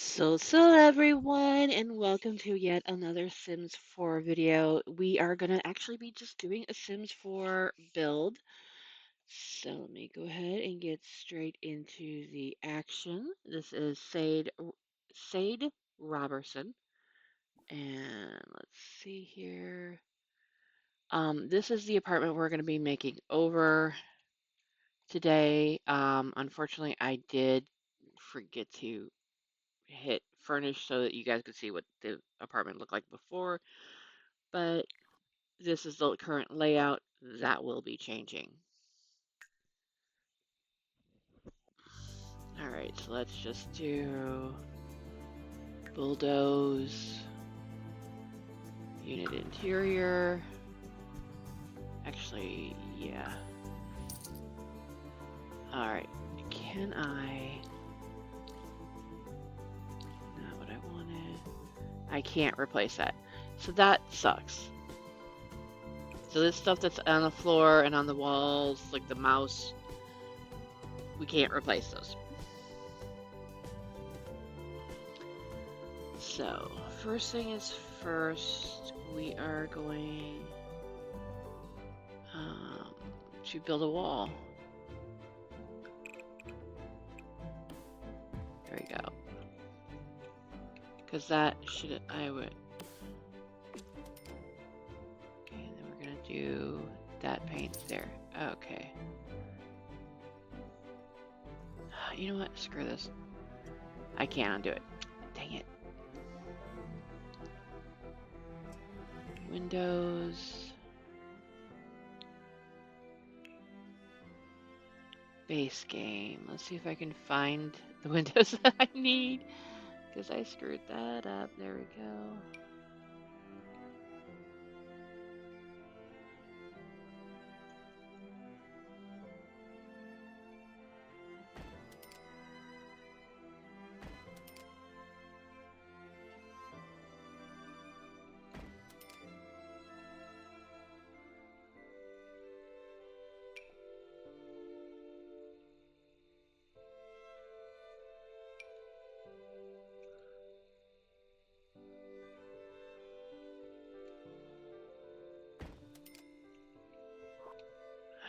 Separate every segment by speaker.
Speaker 1: So everyone, and welcome to yet another Sims 4 video. We are going to actually be just doing a Sims 4 build. So let me go ahead and get straight into the action. This is Sade Robertson. And let's see here. This is the apartment we're going to be making over today. Unfortunately, I did forget to hit furnish so that you guys could see what the apartment looked like before, but this is the current layout. That will be changing. All right, so let's just do bulldoze, unit interior. Actually, yeah. All right, can I? Not what I wanted. I can't replace that. So that sucks. So this stuff that's on the floor and on the walls, like the mouse, we can't replace those. So, first thing is first, we are going to build a wall. There we go. Because that should, I would. Okay, and then we're going to do that paint there. Okay. You know what? Screw this. I can't undo it. Dang it. Windows. Base game. Let's see if I can find the windows that I need. Because I screwed that up. There we go.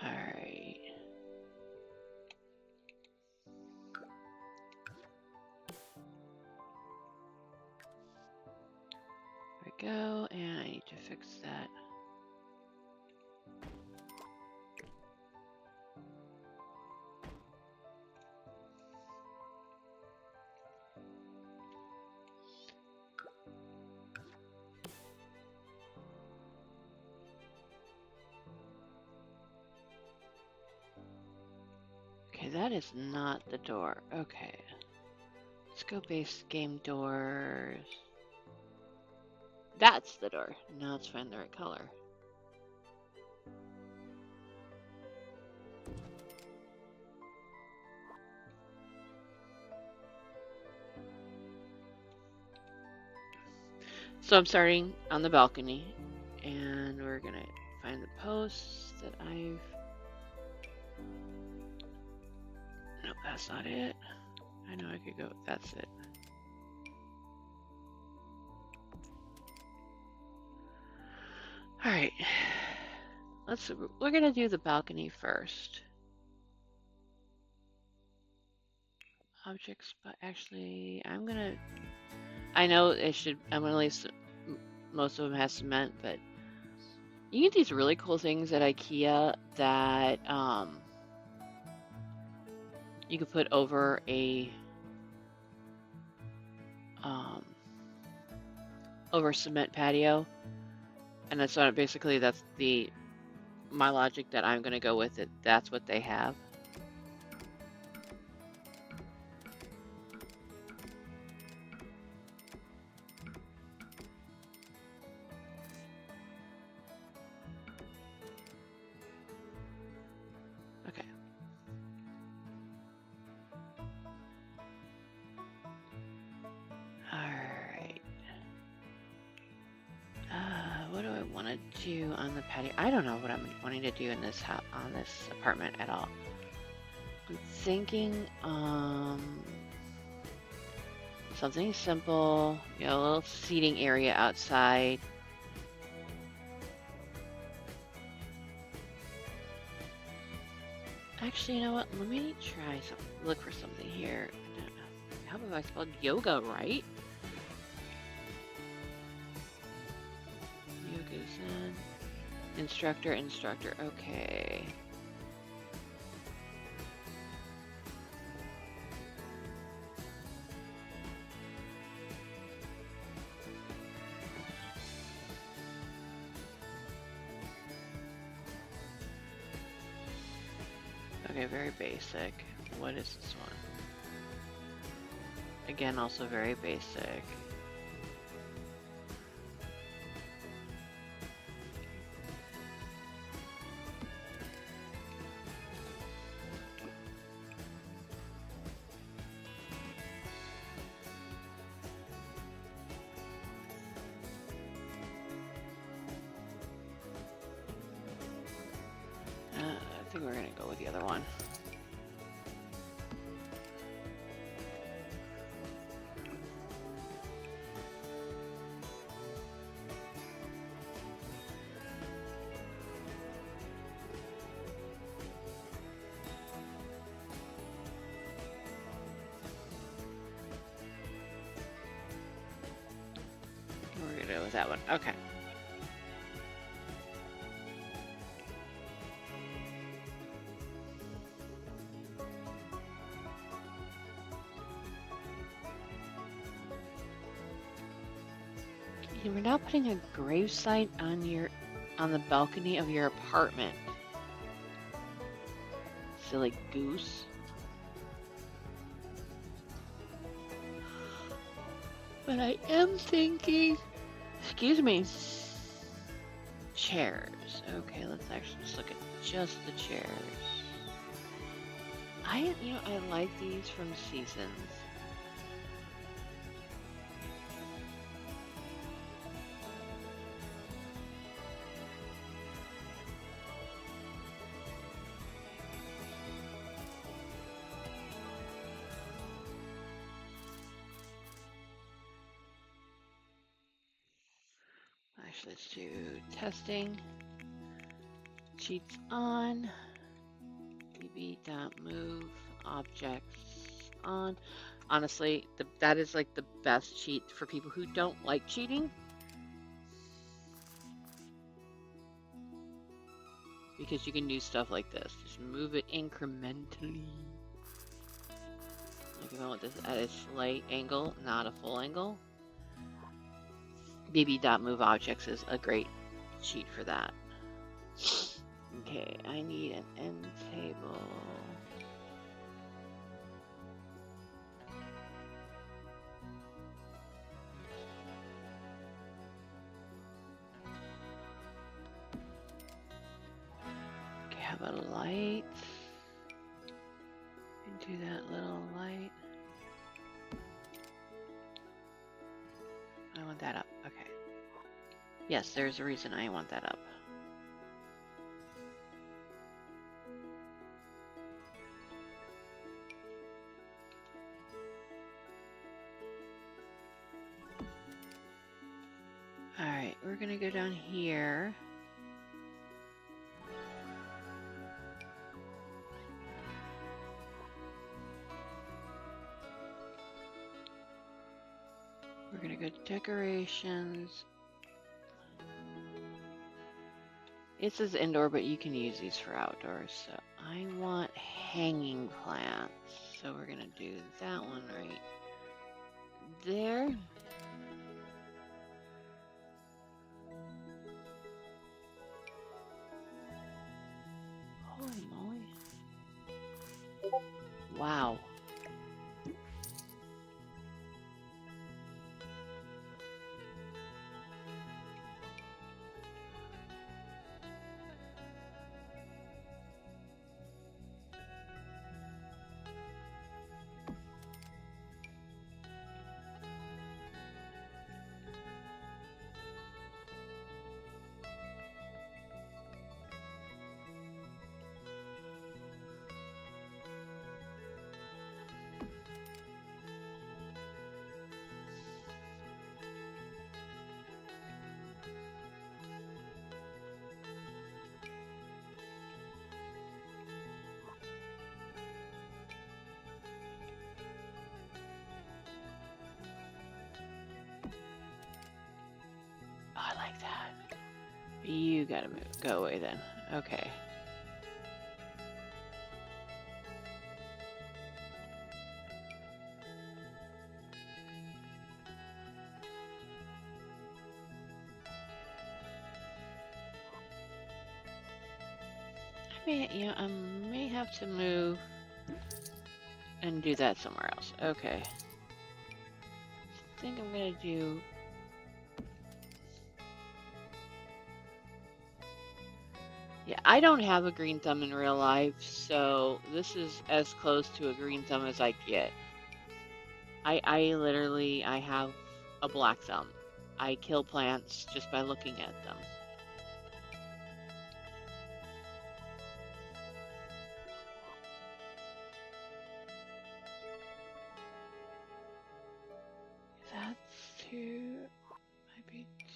Speaker 1: Alright. There we go, and I need to fix that. Okay, that is not the door. Okay. Let's go base game doors. That's the door. Now let's find the right color. So I'm starting on the balcony, and we're gonna find the posts that I've... Nope, that's not it. I know I could go, that's it. Alright. We're gonna do the balcony first. Objects, but actually, I know I'm gonna leave most of them has cement, but you get these really cool things at IKEA that you could put over a cement patio, and that's what basically that's my logic that I'm gonna go with it. That's what they have. Okay. Alright. What do I want to do on the patio? I don't know what I'm wanting to do in this house, on this apartment at all. I'm thinking, Something simple, you know, a little seating area outside. Actually, you know what? Let me try some. Look for something here. How have I spelled yoga right? Yoga Zen. Instructor, instructor. Okay. Okay, very basic. What is this one? Again, also very basic. I think we're gonna go with the other one. We're gonna go with that one. Okay. Okay, we're now putting a gravesite on the balcony of your apartment. Silly goose. But I am thinking, excuse me, chairs. Okay, let's actually just look at just the chairs. I like these from Seasons. Actually, let's do testing. Cheats on. DB.move objects on. Honestly, that is like the best cheat for people who don't like cheating. Because you can do stuff like this. Just move it incrementally. Like if I want this at a slight angle, not a full angle. BB.move objects is a great cheat for that. Okay, I need an end table. Okay, how about a light? Into that little light. I want that up. Okay. Yes, there's a reason I want that up. Alright, we're gonna go down here. We're gonna go to decorations. It says indoor, but you can use these for outdoors. So I want hanging plants. So we're gonna do that one right there. Holy moly. Wow. You gotta move. Go away then. Okay. I may have to move and do that somewhere else. Okay. I think I'm gonna do. Yeah, I don't have a green thumb in real life, so this is as close to a green thumb as I get. I have a black thumb. I kill plants just by looking at them. That's two. Might be two.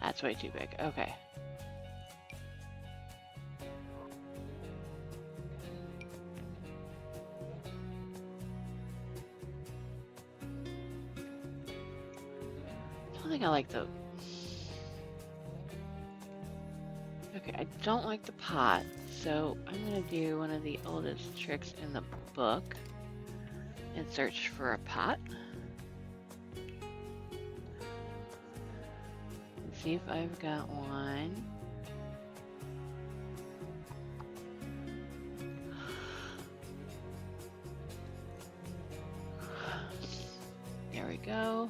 Speaker 1: That's way too big. Okay. I don't think I like the. Okay, I don't like the pot, so I'm gonna do one of the oldest tricks in the book and search for a pot. And see if I've got one. There we go.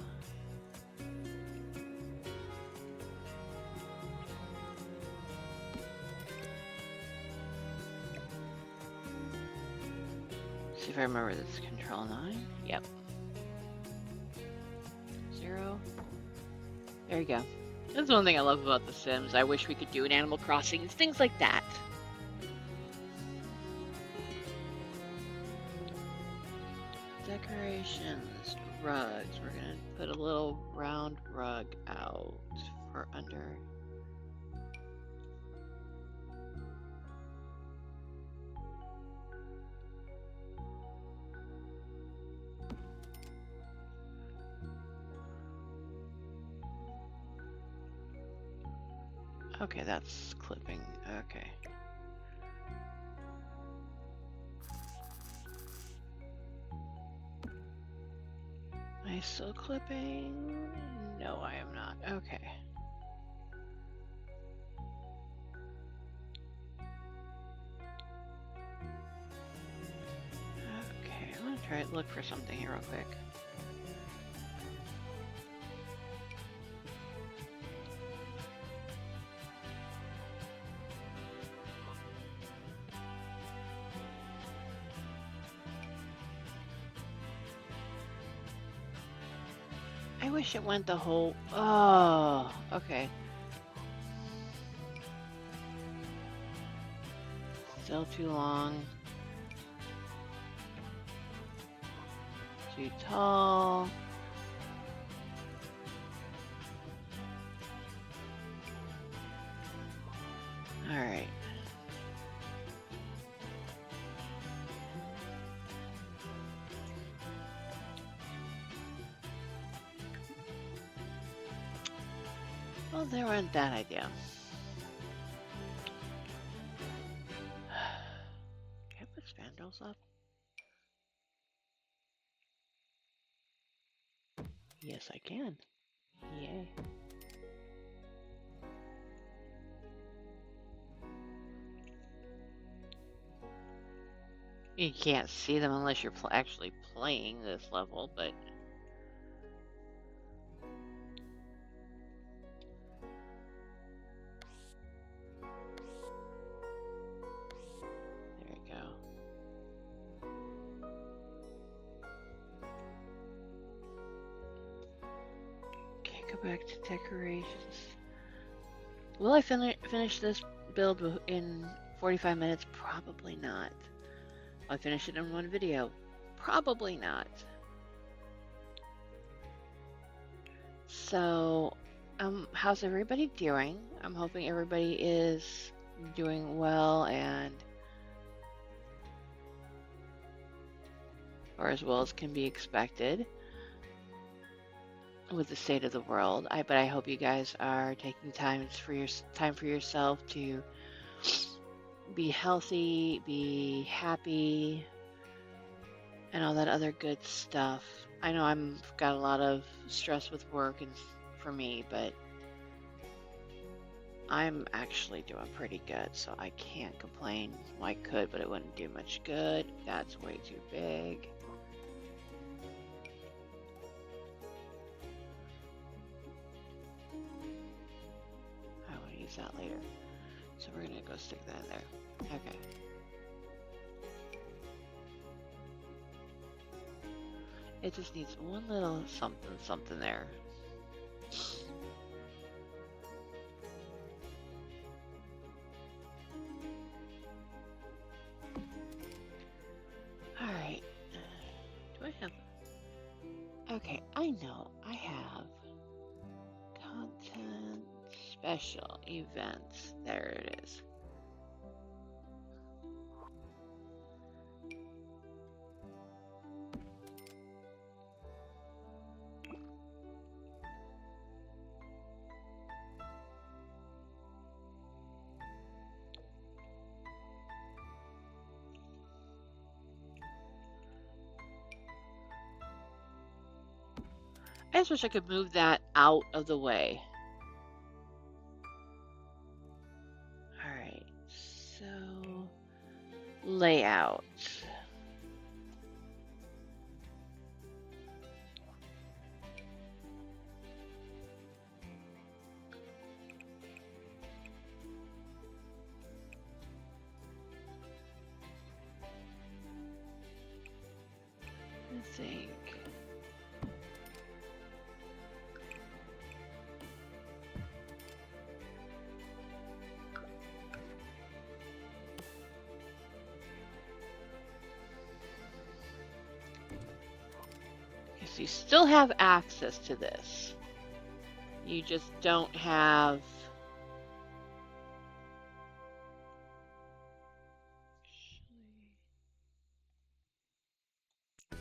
Speaker 1: See if I remember this. Control 9. Yep. 0. There you go. That's one thing I love about The Sims. I wish we could do in Animal Crossing. It's things like that. Decorations. Rugs. We're going to put a little round rug out for under. Okay, that's clipping. Okay. Am I still clipping? No, I am not. Okay. Okay, I'm gonna try to look for something here real quick. I wish it went the whole. Oh, okay. Still too long. Too tall. All right. Well, there went that idea. Can I put spandrels up? Yes, I can. Yay. You can't see them unless you're actually playing this level, but... There we go. Okay, go back to decorations. Will I finish this build in 45 minutes? Probably not. I'll finish it in one video. Probably not. So, how's everybody doing? I'm hoping everybody is doing well and or as well as can be expected with the state of the world. But I hope you guys are taking time for yourself to be healthy, be happy, and all that other good stuff. I know I'm got a lot of stress with work and for me, but I'm actually doing pretty good, so I can't complain. Well, I could, but it wouldn't do much good. That's way too big. I want to use that later. So we're going to go stick that in there. Okay. It just needs one little something there. Alright. Do I have... Okay, I know. I have content, special events. There it is. I just wish I could move that out of the way. Alright, so layout. I think. So you still have access to this. You just don't have... I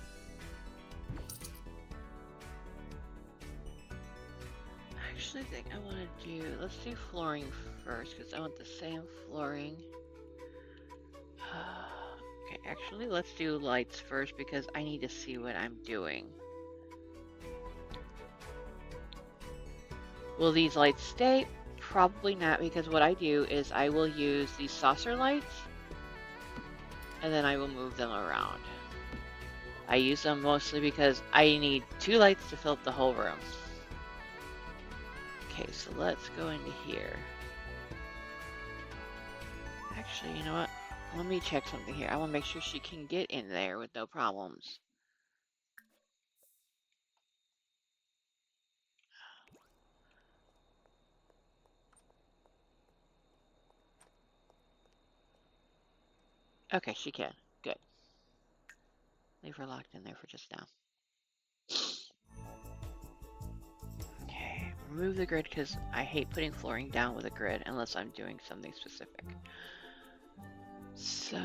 Speaker 1: actually think I want to do... Let's do flooring first, because I want the same flooring. Okay, actually, let's do lights first, because I need to see what I'm doing. Will these lights stay? Probably not, because what I do is I will use these saucer lights and then I will move them around. I use them mostly because I need 2 lights to fill up the whole room. Okay, so let's go into here. Actually, you know what? Let me check something here. I want to make sure she can get in there with no problems. Okay, she can. Good. Leave her locked in there for just now. Okay, remove the grid because I hate putting flooring down with a grid unless I'm doing something specific. So...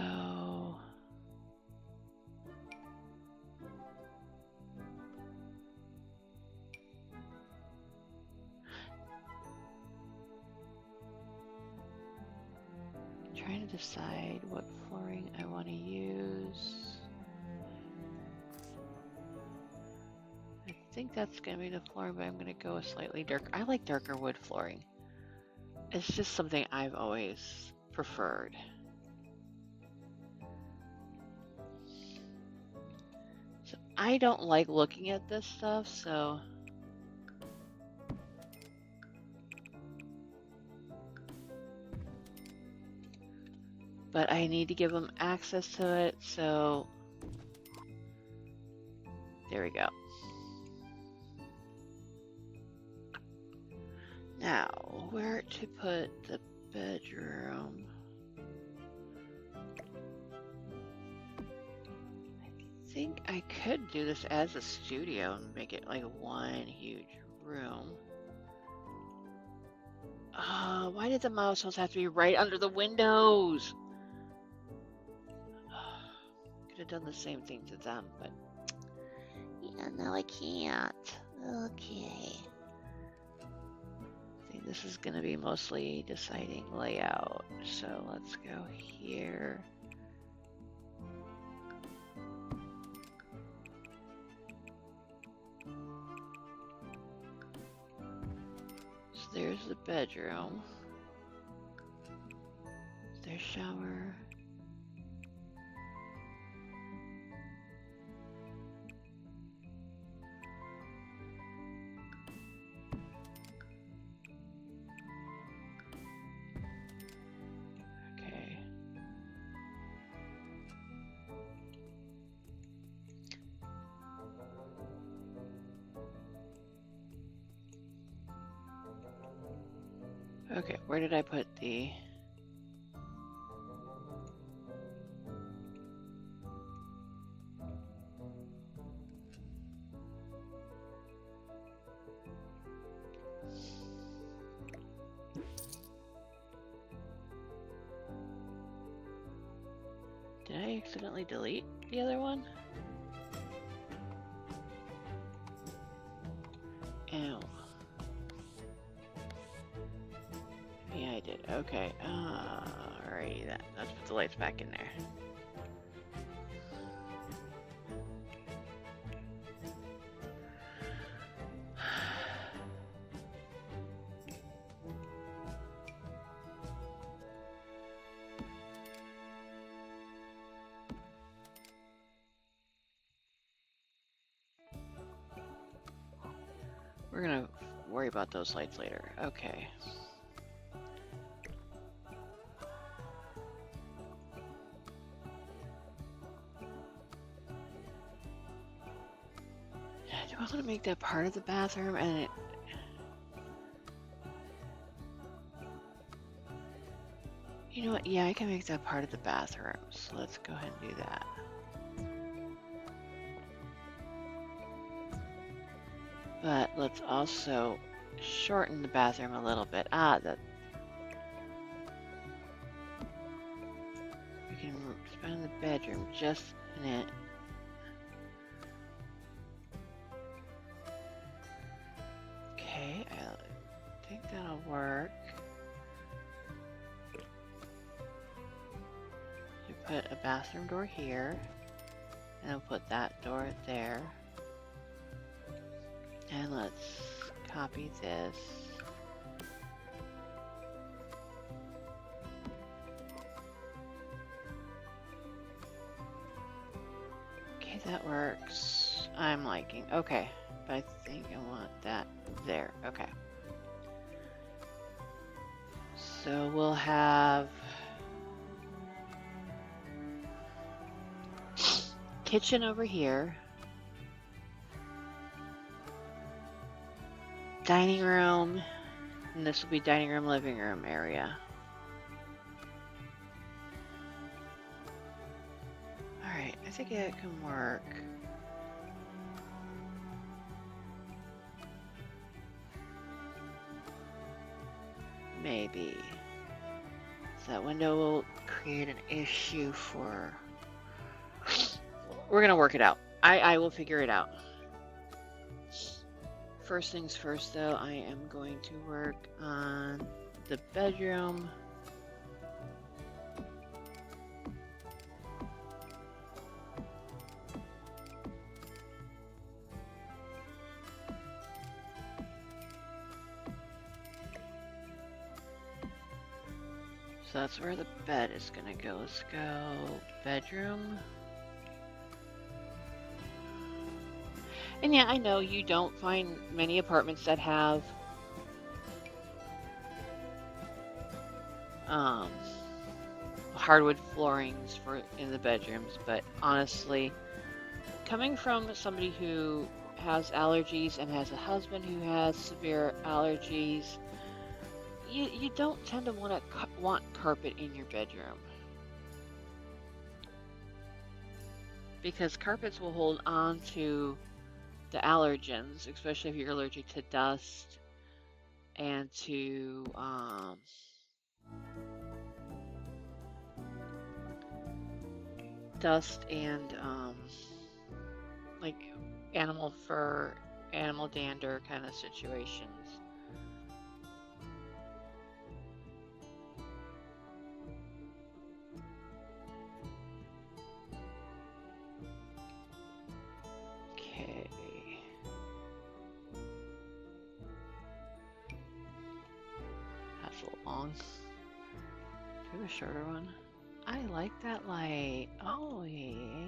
Speaker 1: trying to decide what flooring I want to use. I think that's going to be the flooring, but I'm going to go with slightly darker. I like darker wood flooring. It's just something I've always preferred. So I don't like looking at this stuff, so... but I need to give them access to it, so there we go. Now, where to put the bedroom? I think I could do this as a studio and make it like one huge room. Why did the milestones have to be right under the windows? Could have done the same thing to them, but And now I can't. Okay. I think this is going to be mostly deciding layout. So let's go here. So there's the bedroom. There's shower. Okay. Okay, where did I put the... Did I accidentally delete the other one? Ew. Yeah, I did. Okay. Alrighty then. Let's put the lights back in there. We're gonna worry about those lights later. Okay. Do I want to make that part of the bathroom? And it... You know what? Yeah, I can make that part of the bathroom. So let's go ahead and do that. But let's also shorten the bathroom a little bit. That we can expand the bedroom just in it. Okay, I think that'll work. You put a bathroom door here, and I'll put that door there. And let's copy this. Okay, that works. I'm liking. Okay, but I think I want that there. Okay. So we'll have kitchen over here. Dining room, and this will be dining room, living room area. Alright, I think it can work. Maybe. So that window will create an issue for... We're gonna work it out. I will figure it out. First things first, though, I am going to work on the bedroom. So that's where the bed is gonna go. Let's go bedroom. And yeah, I know you don't find many apartments that have hardwood floorings in the bedrooms, but honestly, coming from somebody who has allergies and has a husband who has severe allergies, you don't tend to want carpet in your bedroom. Because carpets will hold on to the allergens, especially if you're allergic to dust and to like animal fur, animal dander kind of situations. Okay. That's a little long. Do you have a shorter one? I like that light. Oh, yeah.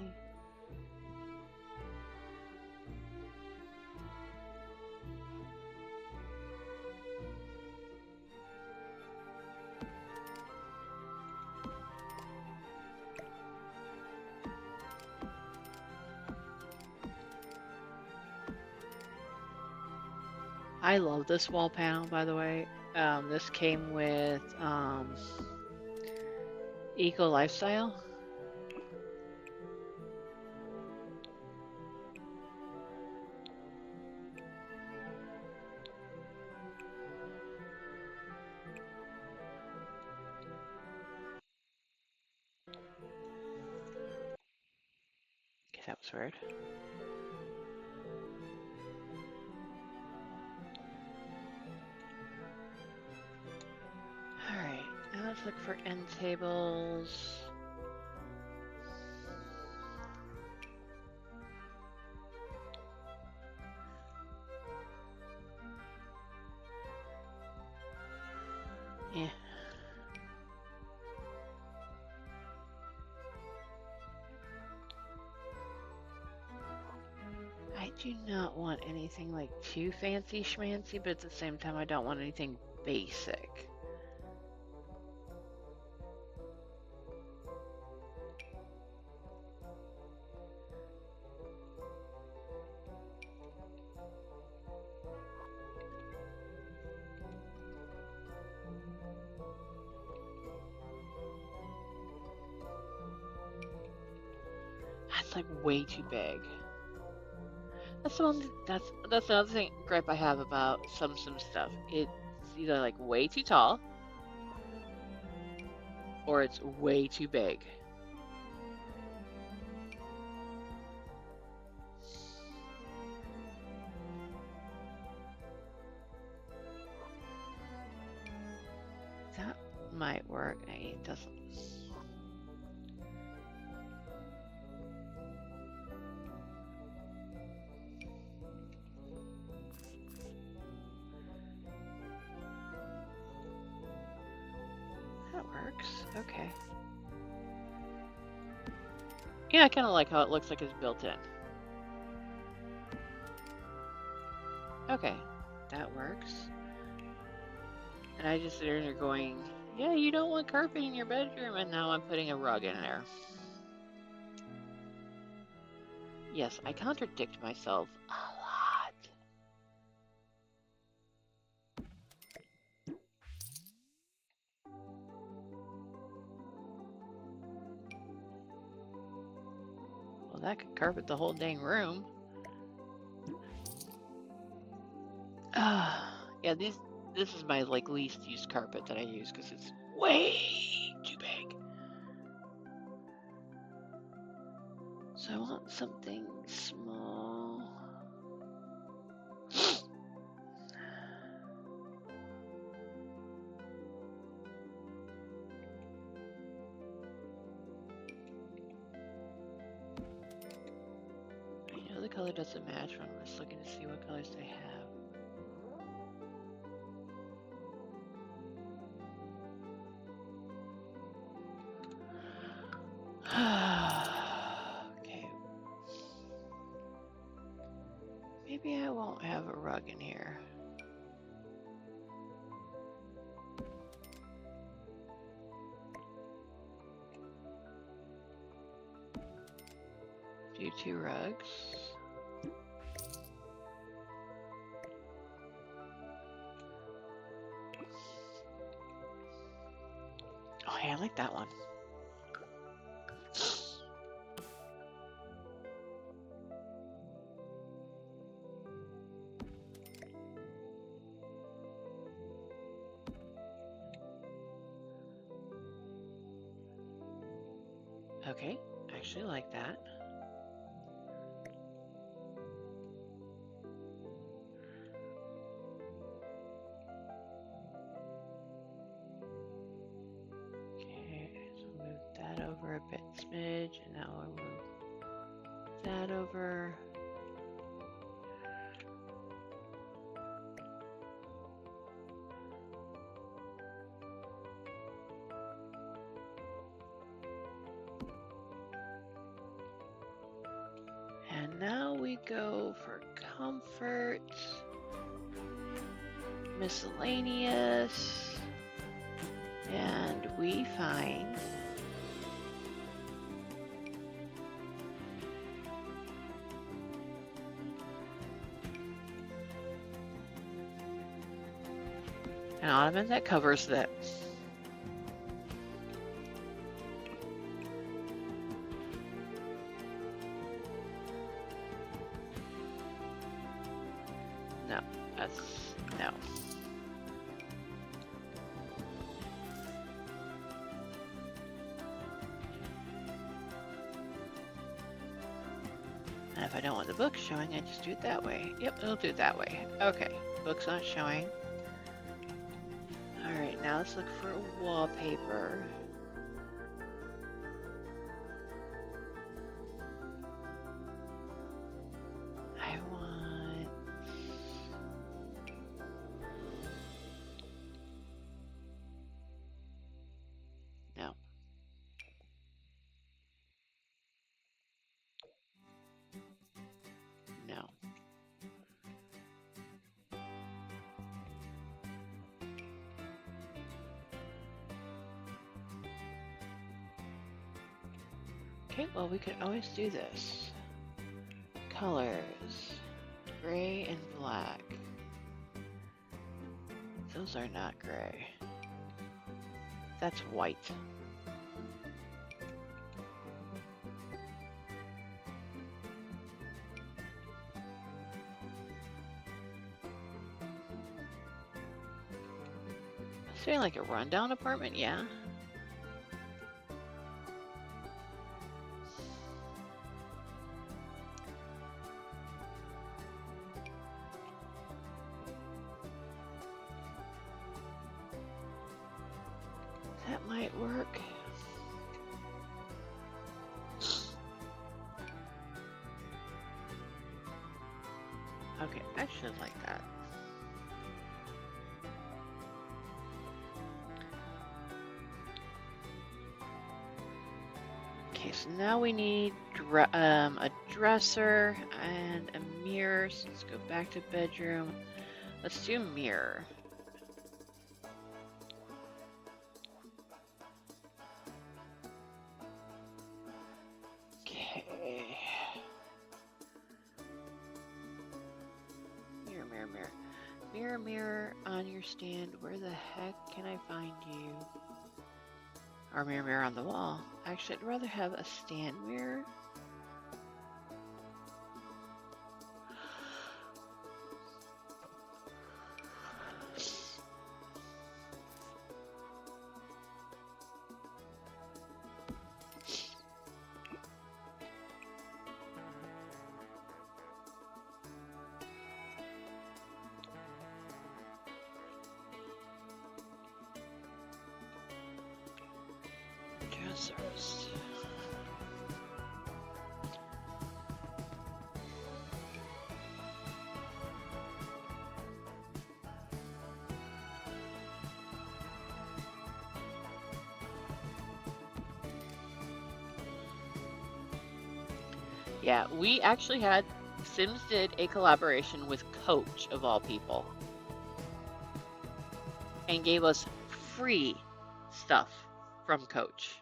Speaker 1: I love this wall panel, by the way. This came with Eco Lifestyle. Okay, that was weird. Alright, now let's look for end tables. Yeah. I do not want anything like too fancy schmancy, but at the same time I don't want anything basic. That's like way too big. That's the one. That's another thing gripe I have about some stuff. It's either like way too tall, or it's way too big. That might work. It doesn't. That works. Okay. Yeah, I kind of like how it looks like it's built in. Okay, that works. And I just sit there and you're going, yeah, you don't want carpet in your bedroom, and now I'm putting a rug in there. Yes, I contradict myself a lot. Well, that could carpet the whole dang room. Yeah, this is my like least used carpet that I use because it's way too big. So I want something small. I know the color doesn't match, but I'm just looking to see what colors they have. Okay. Maybe I won't have a rug in here. Do 2 rugs. Oh, yeah, I like that one. Okay, I actually like that. bit smidge, and now we'll move that over. And now we go for comfort, miscellaneous, and we find an ottoman that covers that. No, that's no. And if I don't want the book showing, I just do it that way. Yep, it'll do it that way. Okay, book's not showing. All right, now let's look for a wallpaper. I want... No. No. Okay, well, we could always do this. Colors, gray and black. Those are not gray. That's white. It's feeling like a rundown apartment, yeah. That might work. Okay, I should like that. Okay, so now we need a dresser and a mirror. So let's go back to bedroom. Let's do mirror. Okay. Mirror, mirror, mirror. Mirror, mirror on your stand. Where the heck can I find you? Or mirror, mirror on the wall. Actually, I'd rather have a stand mirror. Dressers. Yeah, we actually had, Sims did a collaboration with Coach, of all people, and gave us free stuff from Coach.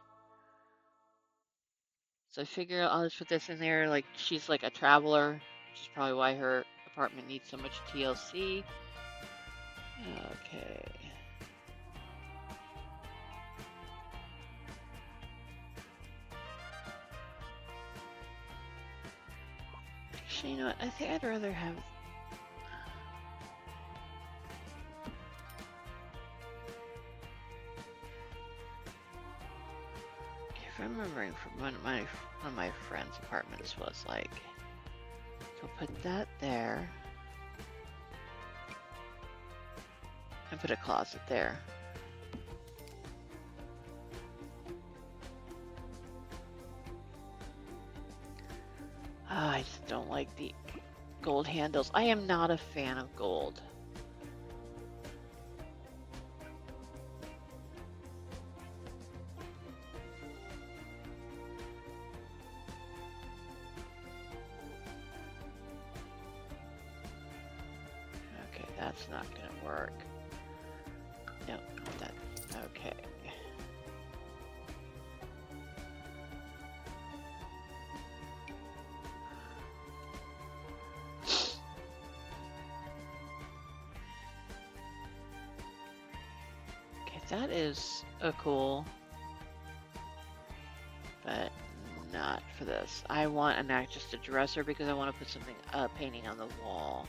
Speaker 1: So I figure I'll just put this in there, like she's like a traveler, which is probably why her apartment needs so much TLC. Okay. Actually, you know what? I think I'd rather have... If I'm remembering from one of my friend's apartments was like, so put that there. And put a closet there. I just don't like the gold handles. I am not a fan of gold. Okay, that's not gonna work. No, not that. Okay. Okay, that is a cool, but not for this. I want just a dresser because I want to put something, painting on the wall.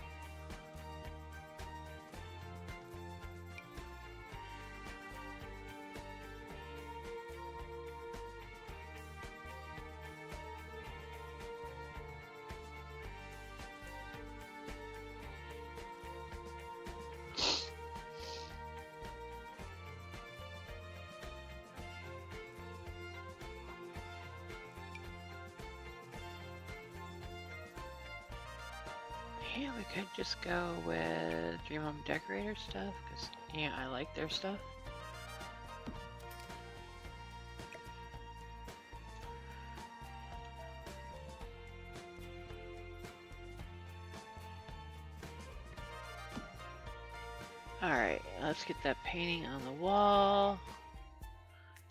Speaker 1: Yeah, we could just go with Dream Home Decorator stuff, because, yeah, I like their stuff. Alright, let's get that painting on the wall.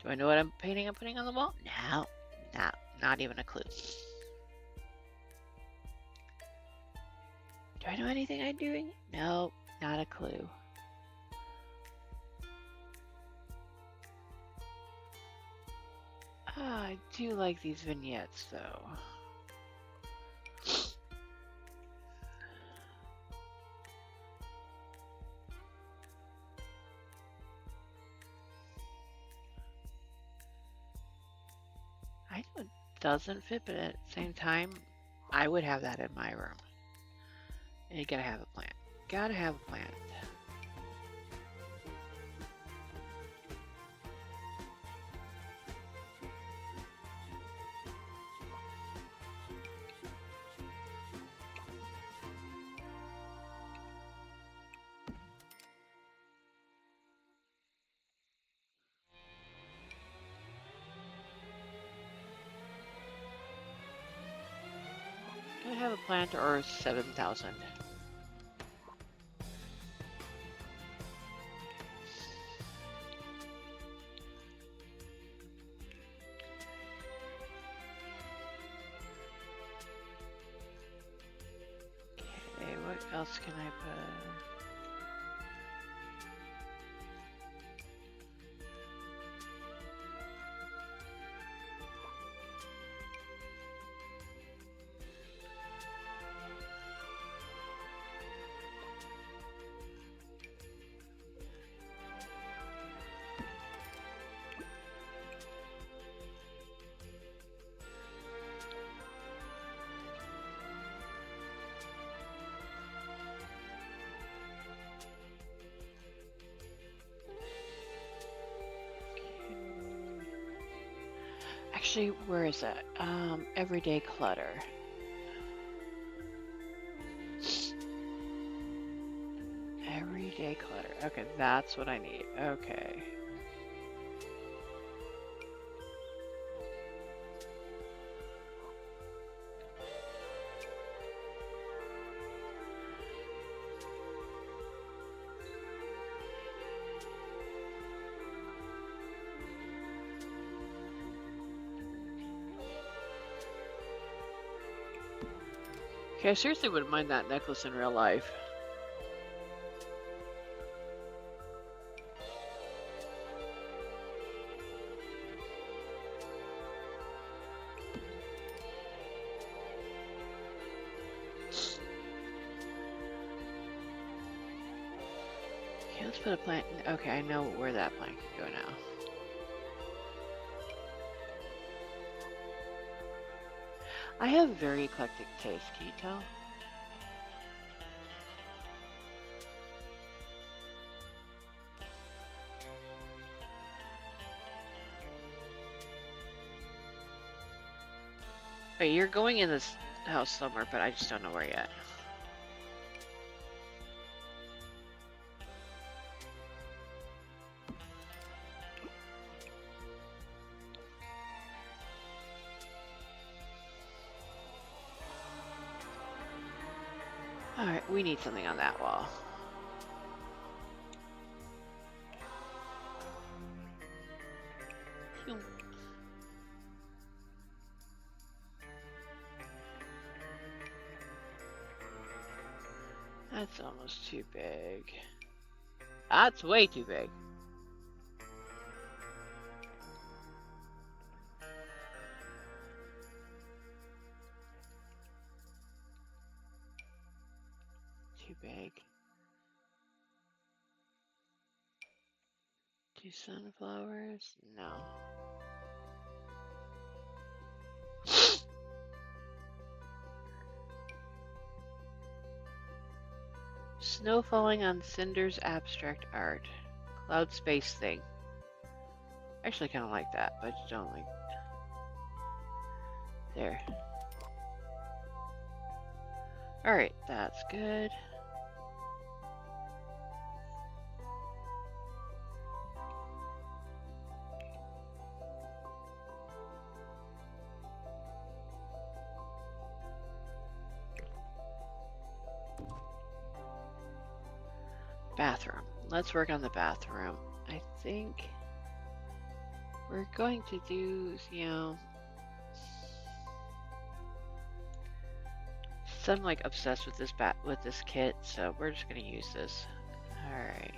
Speaker 1: Do I know what I'm putting on the wall? No, not even a clue. Do I know anything I'm doing? No, not a clue. Oh, I do like these vignettes though. I know it doesn't fit, but at the same time, I would have that in my room. And you gotta have a plant. Gotta have a plant. Gotta have a plant or 7,000. Okay, what else can I put? Actually, where is that? Everyday clutter. Everyday clutter. Okay, that's what I need. Okay. Okay, I seriously wouldn't mind that necklace in real life. Okay, let's put a plant. Okay, I know where that plant can go now. I have very eclectic taste, can you tell? Wait, you're going in this house somewhere, but I just don't know where yet. Alright, we need something on that wall. That's almost too big. That's way too big. Too big. 2 sunflowers? No. Snow falling on cinders, abstract art. Cloud space thing. Actually kind of like that, but I just don't like... There. Alright, that's good. Bathroom. Let's work on the bathroom. I think we're going to do, you know... So I'm like obsessed with this kit, so we're just gonna use this. Alright.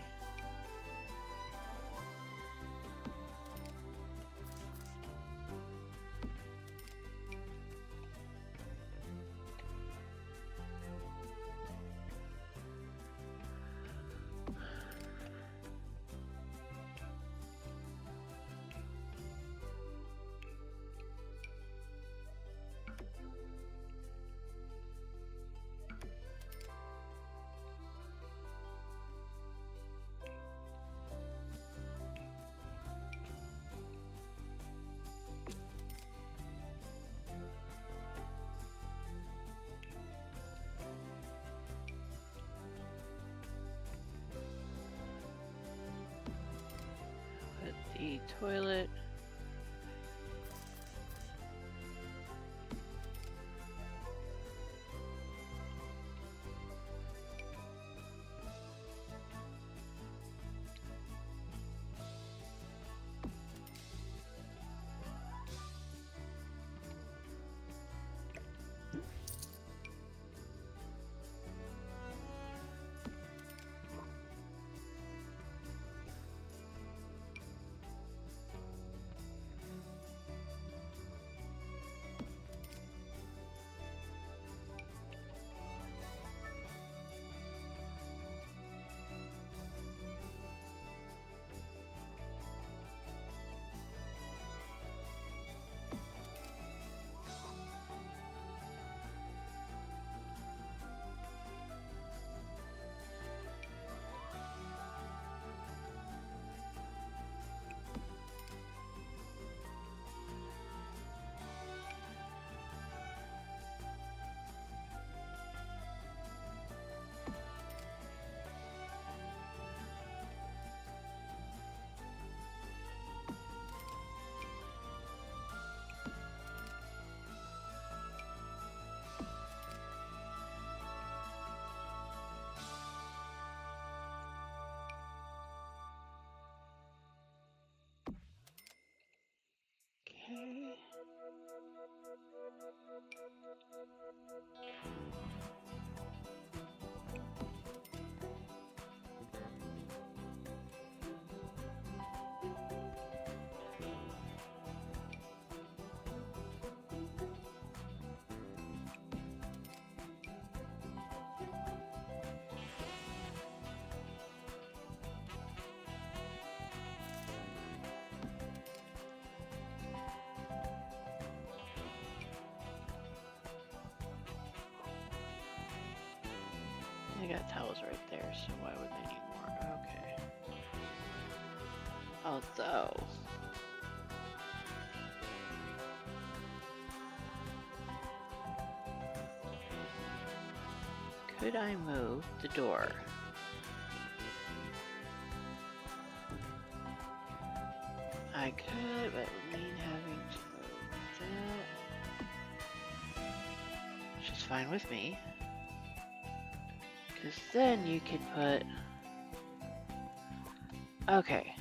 Speaker 1: The toilet. Okay. I got towels right there, so why would they need more? Okay. Although... Could I move the door? I could, but it would mean having to move that, which is fine with me. Because then you can put... Okay.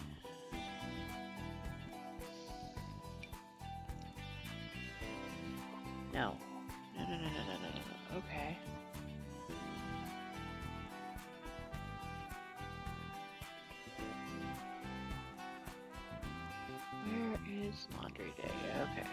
Speaker 1: No. No, no, no, no, no, no, no. Okay. Where is laundry day? Okay.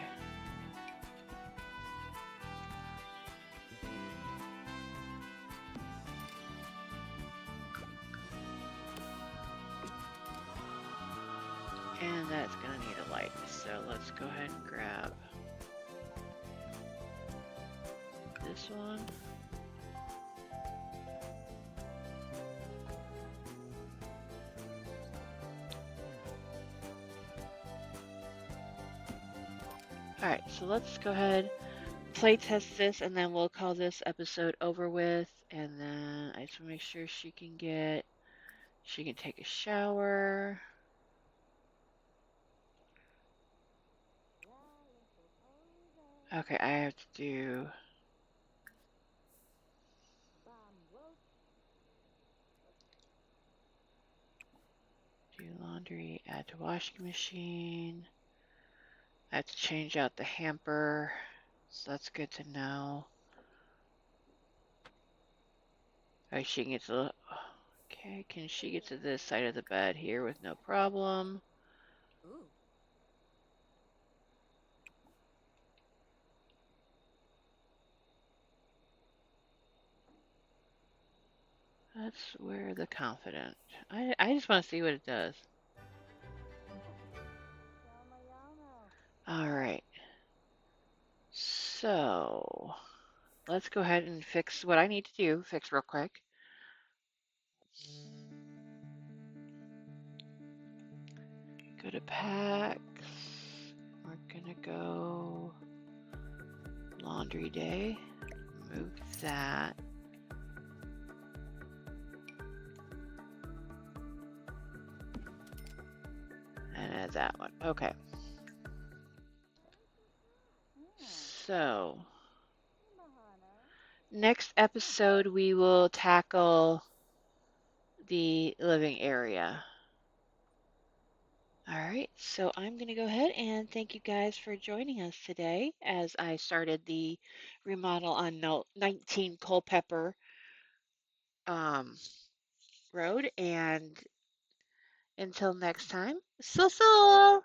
Speaker 1: And that's gonna need a light. So let's go ahead and grab this one. Alright, so let's go ahead, play test this, and then we'll call this episode over with. And then I just want to make sure she can take a shower. Okay, I have to do laundry, add to washing machine. I have to change out the hamper, so that's good to know. Alright, she can get to the... Okay, can she get to this side of the bed here with no problem?
Speaker 2: Ooh.
Speaker 1: That's where the confident. I just want to see what it does. Alright. So, let's go ahead and fix what I need to do. Fix real quick. Go to packs. We're gonna go laundry day. Move that. And add that one. Okay. So, next episode we will tackle the living area. All right, so I'm going to go ahead and thank you guys for joining us today as I started the remodel on 19 Culpepper Road. And until next time, so.